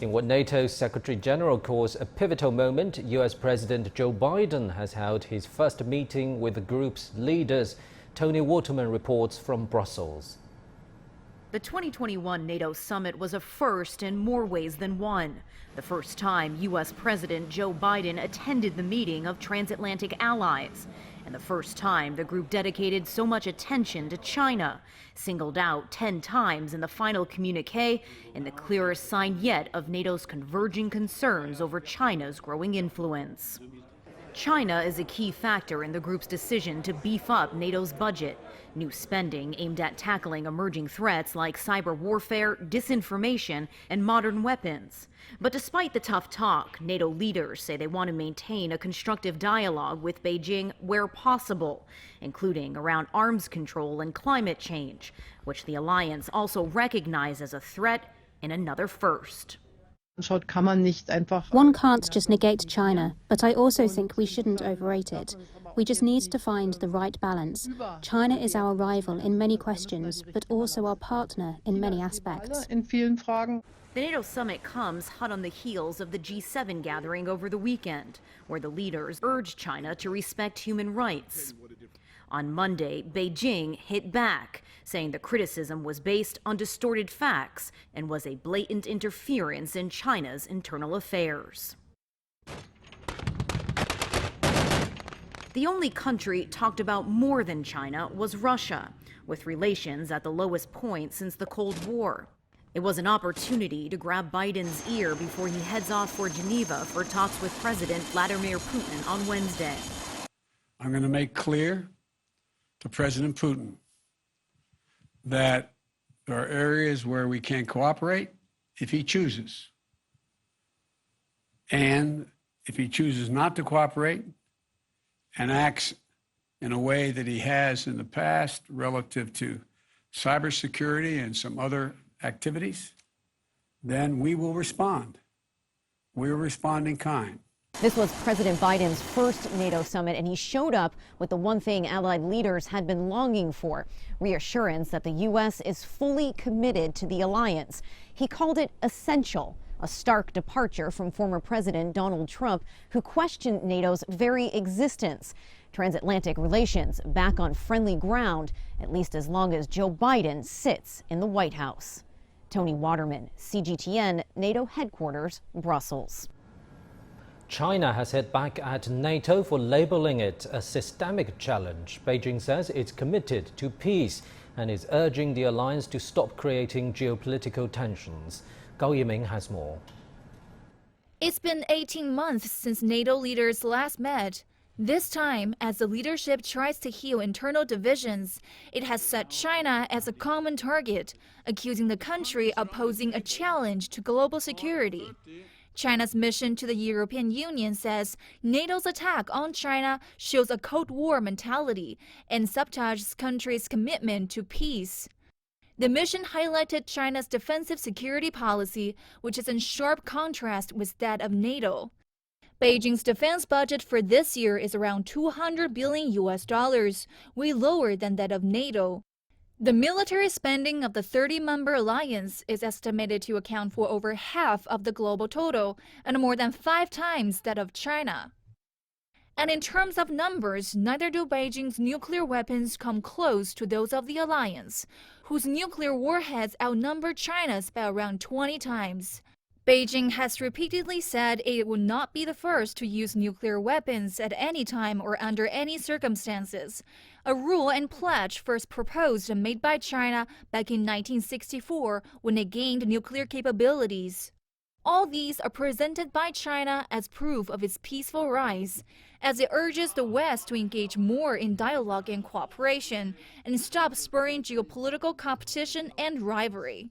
In what NATO Secretary General calls a pivotal moment, US President Joe Biden has held his first meeting with the group's leaders. Tony Waterman reports from Brussels. The 2021 NATO summit was a first in more ways than one. The first time U.S. President Joe Biden attended the meeting of transatlantic allies. And the first time the group dedicated so much attention to China, singled out 10 times in the final communiqué, and the clearest sign yet of NATO's converging concerns over China's growing influence. China is a key factor in the group's decision to beef up NATO's budget. New spending aimed at tackling emerging threats like cyber warfare, disinformation, and modern weapons. But despite the tough talk, NATO leaders say they want to maintain a constructive dialogue with Beijing where possible, including around arms control and climate change, which the alliance also recognizes as a threat in another first. One can't just negate China, but I also think we shouldn't overrate it. We just need to find the right balance. China is our rival in many questions, but also our partner in many aspects. The NATO summit comes hot on the heels of the G7 gathering over the weekend, where the leaders urged China to respect human rights. On Monday, Beijing hit back, saying the criticism was based on distorted facts and was a blatant interference in China's internal affairs. The only country talked about more than China was Russia, with relations at the lowest point since the Cold War. It was an opportunity to grab Biden's ear before he heads off for Geneva for talks with President Vladimir Putin on Wednesday. I'm going to make clear to President Putin that there are areas where we can cooperate if he chooses. And if he chooses not to cooperate and acts in a way that he has in the past relative to cybersecurity and some other activities, then we will respond. We'll respond in kind. This was President Biden's first NATO summit, and he showed up with the one thing allied leaders had been longing for: reassurance that the U.S. is fully committed to the alliance. He called it essential, a stark departure from former President Donald Trump, who questioned NATO's very existence. Transatlantic relations back on friendly ground, at least as long as Joe Biden sits in the White House. Tony Waterman, CGTN, NATO headquarters, Brussels. China has hit back at NATO for labeling it a systemic challenge. Beijing says it's committed to peace and is urging the alliance to stop creating geopolitical tensions. Gao Yiming has more. It's been 18 months since NATO leaders last met. This time, as the leadership tries to heal internal divisions, it has set China as a common target, accusing the country of posing a challenge to global security. China's mission to the European Union says NATO's attack on China shows a Cold War mentality and sabotages the country's commitment to peace. The mission highlighted China's defensive security policy, which is in sharp contrast with that of NATO. Beijing's defense budget for this year is around $200 billion, way lower than that of NATO. The military spending of the 30-member alliance is estimated to account for over half of the global total and more than 5 times that of China. And in terms of numbers, neither do Beijing's nuclear weapons come close to those of the alliance, whose nuclear warheads outnumber China's by around 20 times. Beijing has repeatedly said it would not be the first to use nuclear weapons at any time or under any circumstances, a rule and pledge first proposed and made by China back in 1964 when it gained nuclear capabilities. All these are presented by China as proof of its peaceful rise, as it urges the West to engage more in dialogue and cooperation and stop spurring geopolitical competition and rivalry.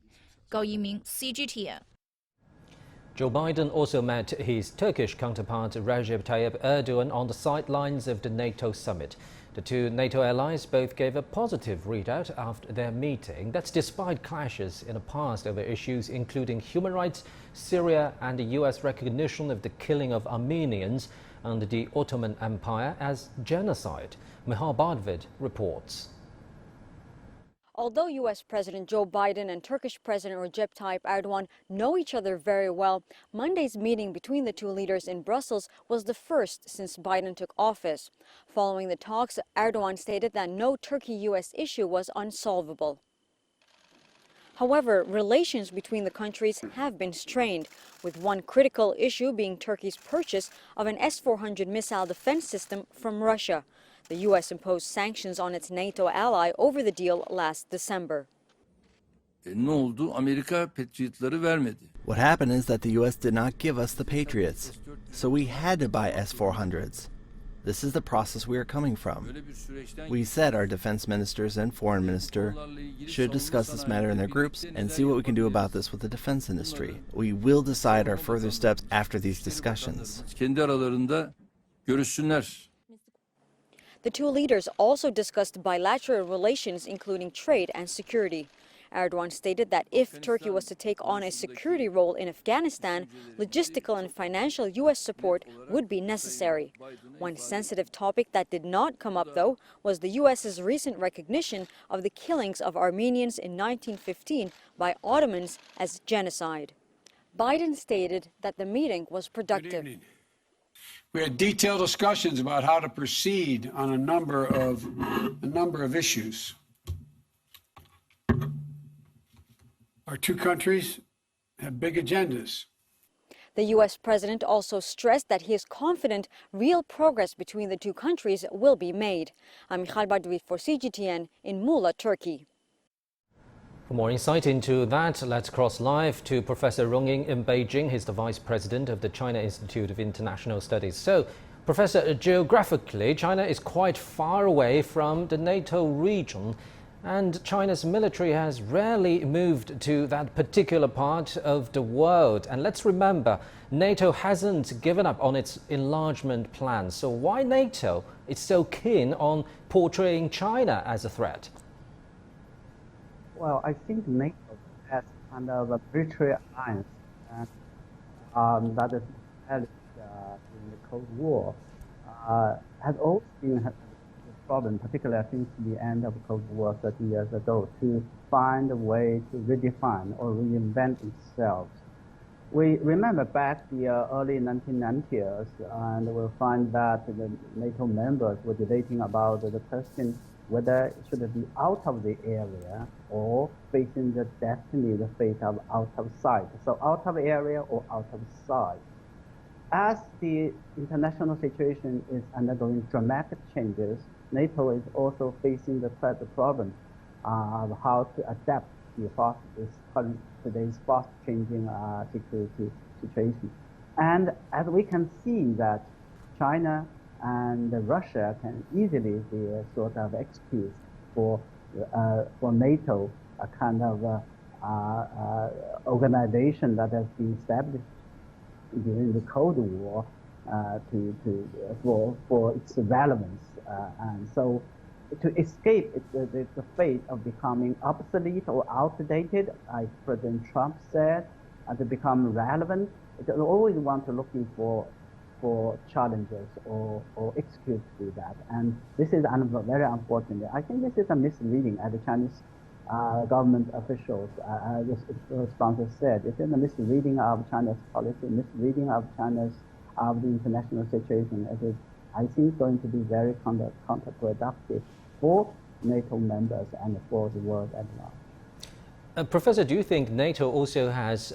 Gao Yiming, CGTN. Joe Biden also met his Turkish counterpart Recep Tayyip Erdogan on the sidelines of the NATO summit. The two NATO allies both gave a positive readout after their meeting. That's despite clashes in the past over issues including human rights, Syria, and the U.S. recognition of the killing of Armenians under the Ottoman Empire as genocide. Mihal Bardvid reports. Although U.S. President Joe Biden and Turkish President Recep Tayyip Erdogan know each other very well, Monday's meeting between the two leaders in Brussels was the first since Biden took office. Following the talks, Erdogan stated that no Turkey-U.S. issue was unsolvable. However, relations between the countries have been strained, with one critical issue being Turkey's purchase of an S-400 missile defense system from Russia. The U.S. imposed sanctions on its NATO ally over the deal last December. What happened is that the U.S. did not give us the Patriots, so we had to buy S-400s. This is the process we are coming from. We said our defense ministers and foreign minister should discuss this matter in their groups and see what we can do about this with the defense industry. We will decide our further steps after these discussions. The two leaders also discussed bilateral relations, including trade and security. Erdogan stated that if Turkey was to take on a security role in Afghanistan, logistical and financial U.S. support would be necessary. One sensitive topic that did not come up, though, was the U.S.'s recent recognition of the killings of Armenians in 1915 by Ottomans as genocide. Biden stated that the meeting was productive. We had detailed discussions about how to proceed on a number of issues. Our two countries have big agendas. The U.S. president also stressed that he is confident real progress between the two countries will be made. I'm Michal Bardvi for CGTN in Muğla, Turkey. For more insight into that, let's cross live to Professor Rong Ying in Beijing. He's the Vice President of the China Institute of International Studies. So, Professor, geographically, China is quite far away from the NATO region, and China's military has rarely moved to that particular part of the world. And let's remember, NATO hasn't given up on its enlargement plans. So why NATO is so keen on portraying China as a threat? Well, I think NATO has kind of a military alliance that is held in the Cold War has always been a problem, particularly since the end of the Cold War 30 years ago, to find a way to redefine or reinvent itself. We remember back the early 1990s, and we'll find that the NATO members were debating about the question whether it should be out of the area or facing the destiny, the fate of out of sight. So out of area or out of sight. As the international situation is undergoing dramatic changes, NATO is also facing the problem of how to adapt to today's fast-changing security situation. And as we can see that China and Russia can easily be a sort of excuse for NATO, a kind of organization that has been established during the Cold War for its relevance, and so to escape the fate of becoming obsolete or outdated, like President Trump said, and to become relevant, it always want to looking for challenges or excuse to do that, and this is very unfortunate. I think this is a misleading, as the Chinese government officials, the sponsor said, it is a misreading of China's policy, misreading of the international situation. It is, I think, going to be very counterproductive for NATO members and for the world at large. Professor, do you think NATO also has,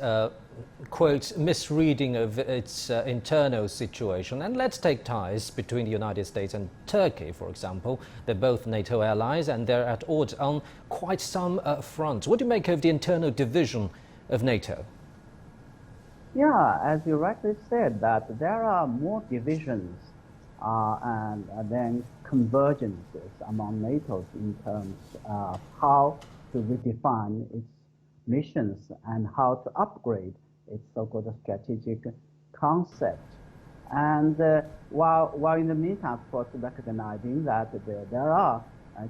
quote, misreading of its internal situation? And let's take ties between the United States and Turkey, for example. They're both NATO allies and they're at odds on quite some fronts. What do you make of the internal division of NATO? Yeah, as you rightly said, that there are more divisions and then convergences among NATOs in terms of how to redefine its missions and how to upgrade its so-called strategic concept. And while in the meantime, of course, recognizing that there are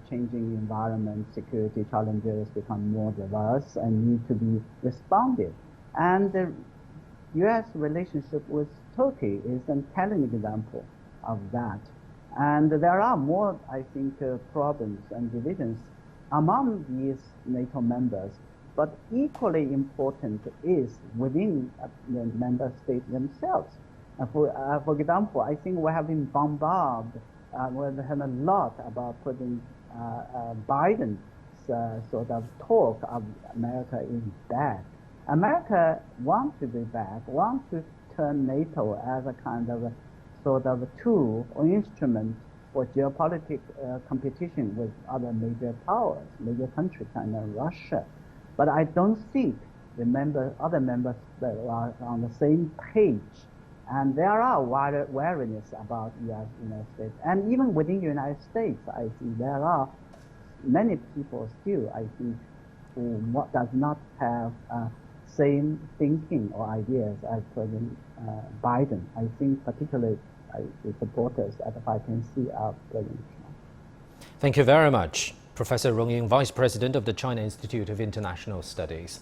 changing environment, security challenges become more diverse and need to be responded. And the U.S. relationship with Turkey is a telling example of that. And there are more, I think, problems and divisions among these NATO members, but equally important is within the member states themselves. For example, I think we have been bombarded, we have heard a lot about putting Biden's sort of talk of America is bad. America wants to be back, wants to turn NATO as a kind of a sort of a tool or instrument for geopolitical competition with other major powers, major countries, China and Russia. But I don't think the other members that are on the same page. And there are wider wariness about United States. And even within the United States, I think there are many people still, I think, who does not have same thinking or ideas as President Biden. I think particularly the supporters at the Vatican of President Trump. Thank you very much, Professor Rong Ying, Vice President of the China Institute of International Studies.